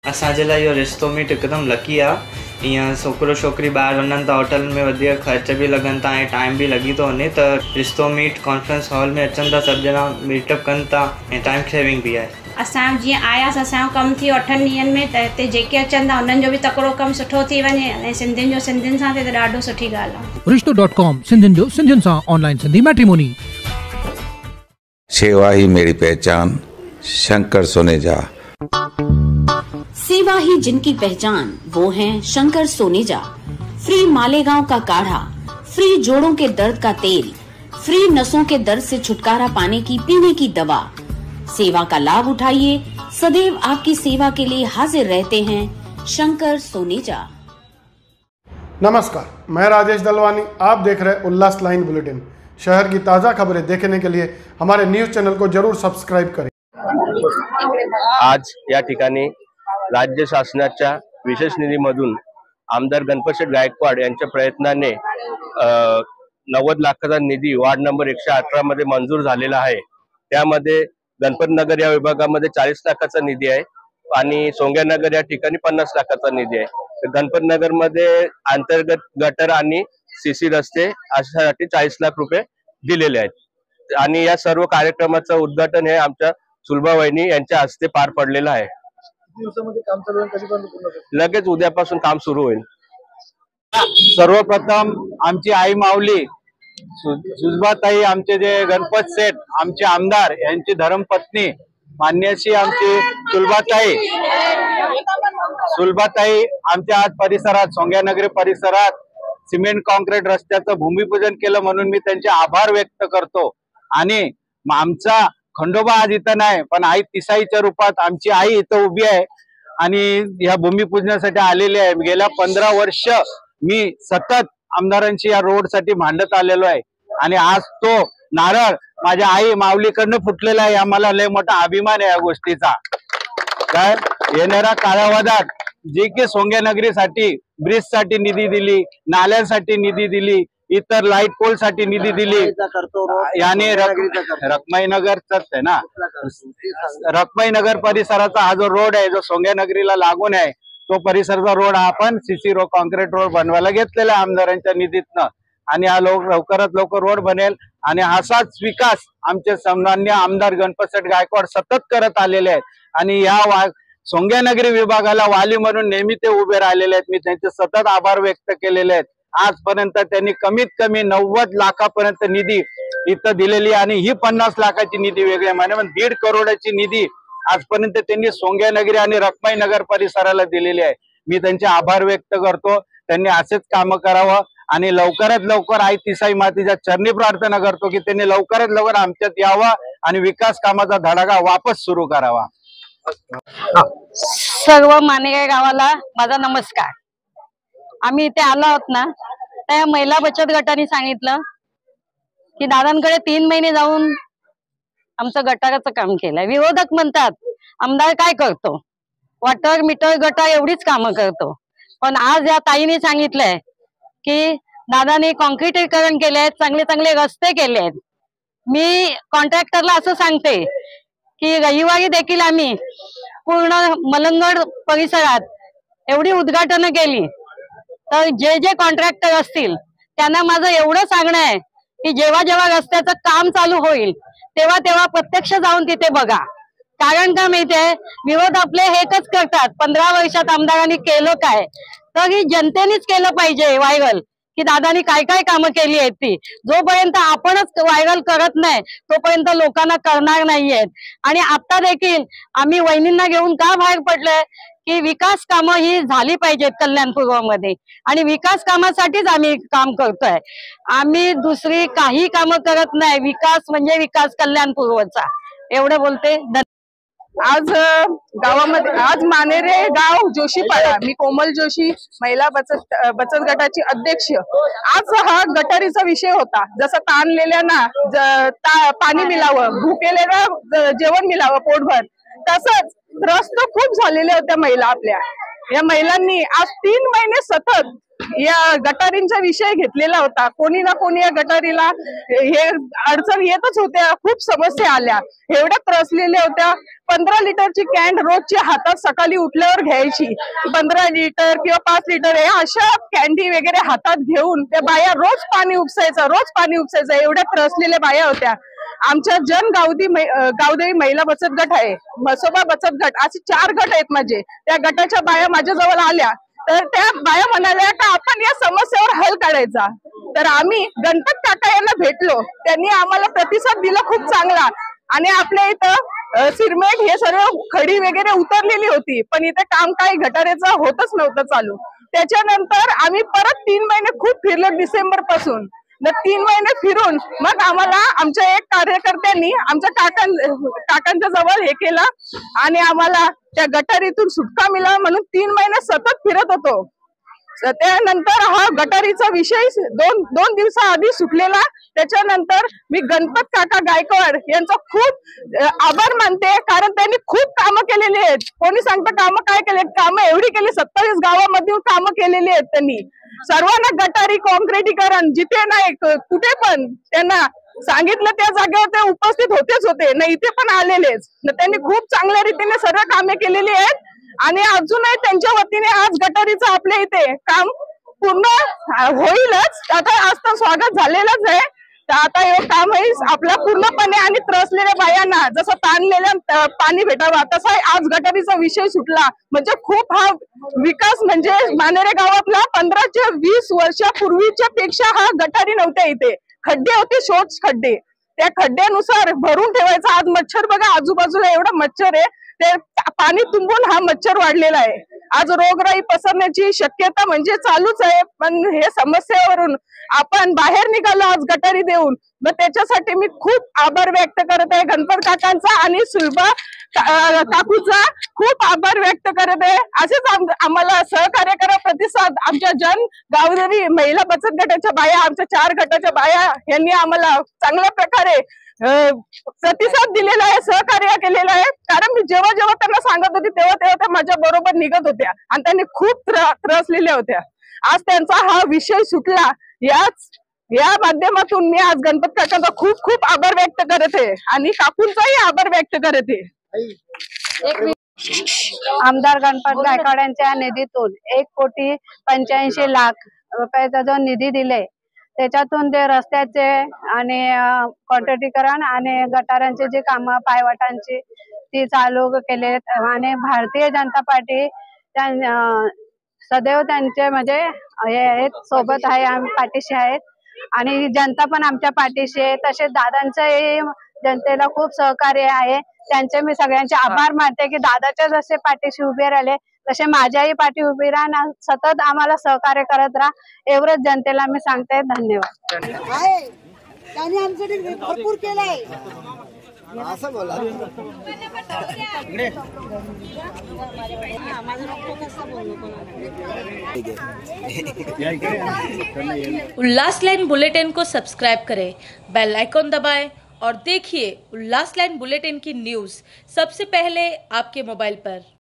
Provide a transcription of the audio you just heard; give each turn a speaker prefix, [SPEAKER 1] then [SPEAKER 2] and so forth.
[SPEAKER 1] असांजे लाइ इहो रिश्तो मीट हिकदमि लकी आहे। ईअं छोकिरो छोकिरी ॿाहिरि वञनि था होटल में वधीक ख़र्च बि लॻनि था ऐं टाइम बि लॻी थो वञे, त रिश्तो मीट कॉन्फ्रेंस हॉल में अचनि था, सभु ॼणा मीटअप कनि था ऐं टाइम सेविंग बि आहे।
[SPEAKER 2] असां जीअं आयासीं, असांजो कमु थी 8 ॾींहंनि में, त हिते जेके अचनि था उन्हनि जो बि तकिड़ो कमु सुठो थी वञे ऐं सिंधियुनि जो सिंधियुनि सां थिए त ॾाढो सुठी ॻाल्हि आहे।
[SPEAKER 3] रिश्तो.com सिंधियुनि जो सिंधियुनि सां ऑनलाइन सिंधी मैट्रिमोनी।
[SPEAKER 4] सेवा ही मेरी पहचान, शंकर सोनेजा।
[SPEAKER 5] सेवा ही जिनकी पहचान, वो हैं शंकर सोनेजा। फ्री मालेगांव का काढ़ा, फ्री जोड़ों के दर्द का तेल, फ्री नसों के दर्द से छुटकारा पाने की पीने की दवा। सेवा का लाभ उठाइए, सदैव आपकी सेवा के लिए हाजिर रहते हैं शंकर सोनेजा।
[SPEAKER 6] नमस्कार, मैं राजेश दलवानी, आप देख रहे उल्लास लाइन बुलेटिन। शहर की ताज़ा खबरें देखने के लिए हमारे न्यूज चैनल को जरूर सब्सक्राइब करें।
[SPEAKER 7] आज या ठिकाणी राज्य शासनाच्या विशेष निधीमधून आमदार गणपतशेठ गायकवाड यांच्या प्रयत्नाने 90 लाखाचा निधी वार्ड नंबर 118 मध्ये मंजूर झालेला आहे। त्यामध्ये गणपतनगर या विभागामध्ये 40 लाखाचा निधी आहे आणि सोंग्यानगर या ठिकाणी 50 लाखाचा निधी आहे। गणपतनगर मध्ये अंतर्गत गटर आणि सीसी रस्ते अशासाठी 40 लाख रुपये दिलेले आहेत आणि या सर्व कार्यक्रमाचं उद्घाटन हे आमच्या सुलभा वहिनी यांच्या हस्ते पार पडलेलं आहे।
[SPEAKER 6] दिवसामध्ये काम चालू आहे, कधीपर्यंत पूर्ण होईल?
[SPEAKER 7] लगेच उद्यापासून काम सुरू होईल।
[SPEAKER 8] सर्वप्रथम आमची आई माऊली सुलभाताई, आमचे जे गणपत सेठ आमचे आमदार यांची धर्मपत्नी मान्यशी आमची सुलभाताई आमच्या आज परिसरात सोंग्यानगरी परिसरात सिमेंट कॉन्क्रीट रस्त्याचं भूमिपूजन केलं, म्हणून मी त्यांचे आभार व्यक्त करतो। आणि आमचा खंडोबा आज इथं नाही, पण आई तिसाईच्या रूपात आमची आई इथं उभी आहे आणि या भूमिपूजनासाठी आलेली आहे। गेल्या 15 वर्ष मी सतत आमदारांशी या रोड साठी भांडत आलेलो आहे आणि आज तो नारळ माझ्या आई माऊलीकडनं फुटलेला आहे। आम्हाला लय मोठा अभिमान आहे या गोष्टीचा। काय येणाऱ्या कालावधीत जे की सोंग्यानगरीसाठी ब्रिज साठी निधी दिली, नाल्यांसाठी निधी दिली, इतर लाईट पोल साठी निधी दिली, याने रखमाईनगरचाच आहे ना, रखमाईनगर परिसराचा हा जो रोड आहे जो सोंग्यानगरीला लागून आहे, तो परिसराचा रोड आपण सीसी कॉन्क्रीट रोड बनवायला घेतलेला आहे आमदारांच्या निधीतनं आणि हा लवकरात लवकर रोड बनेल आणि असाच विकास आमचे सन्माननीय आमदार गणपतशेठ गायकवाड सतत करत आलेले आहेत आणि या सोंग्यानगरी विभागाला वाली म्हणून नेहमी ते उभे राहिलेले आहेत। मी त्यांचे सतत आभार व्यक्त केलेले आहेत। आजपर्यंत त्यांनी कमीत कमी 90 लाखापर्यंत निधी इथं दिलेली आणि ही 50 लाखाची निधी वेगळी म्हणजे 1.5 करोडाची निधी आजपर्यंत त्यांनी सोंग्यानगरी आणि रखमाईनगर परिसराला दिलेली आहे। मी त्यांचे आभार व्यक्त करतो। त्यांनी असेच काम करावं आणि लवकरात लवकर आई तिसाई मातेच्या चरणी प्रार्थना करतो की त्यांनी लवकरात लवकर आमच्यात यावं आणि विकास कामाचा धडाका वापस सुरू करावा।
[SPEAKER 9] सर्व मानेगाव गावाला माझा नमस्कार। आम्ही इथे आलो आहोत ना, त्या महिला बचत गटाने सांगितलं की दादांकडे 3 महिने जाऊन आमचं गटाराचं काम केलंय। विरोधक म्हणतात आमदार काय करतो, वॉटर मीटर गटार एवढीच कामं करतो, पण आज या ताईने सांगितलंय की दादाने कॉन्क्रीटीकरण केले, चांगले चांगले रस्ते केले। मी कॉन्ट्रॅक्टरला असं सांगते की रविवारी देखील आम्ही पूर्ण मलंगड परिसरात एवढी उद्घाटन केली, तर जे जे कॉन्ट्रॅक्टर असतील त्यांना माझं एवढं सांगणं आहे की जेव्हा जेव्हा रस्त्याचं काम चालू होईल तेव्हा तेव्हा प्रत्यक्ष जाऊन तिथे बघा। कारण का माहितीये, विरोध आपले हेच करतात 15 वर्षात आमदारांनी केलं काय, तर ही जनतेनेच केलं पाहिजे व्हायरल की दादानी काय काय कामं केली आहेत ती। जोपर्यंत आपणच व्हायरल करत नाही तोपर्यंत लोकांना करणार नाहीयेत। आणि आता देखील आम्ही वहिनींना घेऊन का बाहेर पडलोय की विकास कामं ही झाली पाहिजेत कल्याणपूर्वमध्ये आणि विकास कामासाठीच आम्ही काम करतोय। आम्ही दुसरी काही कामं करत नाही, विकास म्हणजे विकास कल्याणपूर्वचा। एवढं बोलते।
[SPEAKER 10] आज गावामध्ये आज मानेरे गाव जोशीपाडा, मी कोमल जोशी महिला बचत गटाची अध्यक्ष। आज हा गटारीचा विषय होता, जसं ताणलेल्यांना पाणी मिळावं, भुकेलेला जेवण मिळावं पोटभर, तसंच त्रस्त खूप झालेल्या होत्या महिला आपल्या। या महिलांनी आज 3 महिने सतत या गटारींचा विषय घेतलेला होता. कोणी ना कोणी या गटारीला हे अडचण येतच होत्या, खूप समस्या आल्या, एवढ्या त्रसलेल्या होत्या. 15 लिटरची कॅन रोजची हातात सकाळी उठल्यावर घ्यायची. 15 लिटर किंवा 5 लिटर हे अशा कॅन्डी वगैरे हातात घेऊन त्या बाया रोज पाणी उपसायचं, एवढ्या त्रसलेल्या बाया होत्या. आमच्या गावदेवी महिला बचत गट आहे, म्हसोबा बचत गट, असे 4 गट आहेत माझे. त्या गटाच्या बाया माझ्याजवळ आल्या तर त्या बाया म्हणाल्या का आपण या समस्येवर हल काढायचा. तर आम्ही गणपत काका यांना भेटलो, त्यांनी आम्हाला प्रतिसाद दिला खूप चांगला. आणि आपल्या इथं सिरमेट हे सर्व खडी वगैरे उतरलेली होती, पण इथे काम काही गटारेचं होतच नव्हतं चालू. त्याच्यानंतर आम्ही परत 3 महिने खूप फिरलो डिसेंबर पासून. 3 महिने फिरून मग आम्हाला आमच्या एक कार्यकर्त्यांनी आमच्या काकांच्या जवळ हे केलं आणि आम्हाला त्या गटारीतून सुटका मिळाला म्हणून 3 महिने सतत फिरत होतो. त्यानंतर हा गटारीचा विषय दोन दिवसाआधी सुटलेला. त्याच्यानंतर मी गणपत काका गायकवाड यांचा खूप आभार मानते, कारण त्यांनी खूप कामं केलेली आहेत. कोणी सांगतं कामं काय केले, कामं एवढी केली, 27 गावामध्ये कामं केलेली आहेत त्यांनी. सर्वांना गटारी कॉन्क्रिटीकरण जिथे नाही कुठे पण त्यांना सांगितलं त्या जागेवर ते उपस्थित होते ना, इथे पण आलेलेच. त्यांनी खूप चांगल्या रीतीने सर्व कामे केलेली आहेत आणि अजूनही त्यांच्या वतीने आज गटारीचं आपल्या इथे काम पूर्ण होईलच. आता आज तर स्वागत झालेलंच आहे. तर आता हे काम आपला पूर्णपणे आणि त्रसलेल्या बायांना जसं ताणलेल्या पाणी भेटावं तसा आज गटारीचा विषय सुटला. म्हणजे खूप हा विकास म्हणजे मानेरे गावातला 15 ते 20 वर्षापूर्वीच्या पेक्षा हा गटारी नव्हत्या. इथे खड्डे होते, शोच खड्डे, त्या खड्ड्यानुसार भरून ठेवायचा. आज मच्छर बघा, आजूबाजूला एवढं मच्छर आहे, ते पाणी तुंबून हा मच्छर वाढलेला आहे. आज रोगराई पसरण्याची शक्यता म्हणजे चालूच आहे. पण हे समस्येवरून आपण बाहेर निघालो आज गटारी देऊन. मग त्याच्यासाठी मी खूप आभार व्यक्त करत आहे गणपत काकांचा आणि सुलभा काकूचा खूप आभार व्यक्त करत आहे. असेच आम्हाला सहकार्य करा, प्रतिसाद आमच्या गावदेवी महिला बचत गटाच्या बाया, आमच्या 4 गटाच्या बाया यांनी आम्हाला चांगल्या प्रकारे प्रतिसाद दिलेला आहे, सहकार्य केलेलं आहे. कारण मी जेव्हा त्यांना सांगत होती तेव्हा त्या माझ्या बरोबर निघत होत्या आणि त्यांनी खूप त्रसलेल्या होत्या. आज त्यांचा हा विषय सुटला. या माध्यमातून मी आज गणपत काकांचा खूप खूप आभार व्यक्त करते आणि काकूंचाही आभार व्यक्त करते.
[SPEAKER 11] आमदार गणपत गायकवाड यांच्या निधीतून 1,85,00,000 रुपयाचा जो निधी दिले त्याच्यातून ते रस्त्याचे आणि कॉन्क्रिटीकरण आणि गटारांची जी कामं पायवाटांची ती चालू केले. आणि भारतीय जनता पार्टी सदैव त्यांचे म्हणजे हे सोबत आहे, आम्ही पाठीशी आहेत आणि जनता पण आमच्या पाठीशी आहे. तसेच दादांचंही जनतेला खूप सहकार्य आहे. त्यांचे मी सगळ्यांचे आभार मानते की दादाच्या जसे पाठीशी उभे राहिले तसे माझ्याही पाठी उभी राहा, सतत आम्हाला सहकार्य करत राहा, एवढंच जनतेला मी सांगते. धन्यवाद.
[SPEAKER 12] त्यांनी आमच्यासाठी भरपूर केलंय. असं बोला.
[SPEAKER 13] उल्लास लाइन बुलेटिन को सब्सक्राइब करें, बेल आइकॉन दबाएं और देखिए उल्लास लाइन बुलेटिन की न्यूज़ सबसे पहले आपके मोबाइल पर।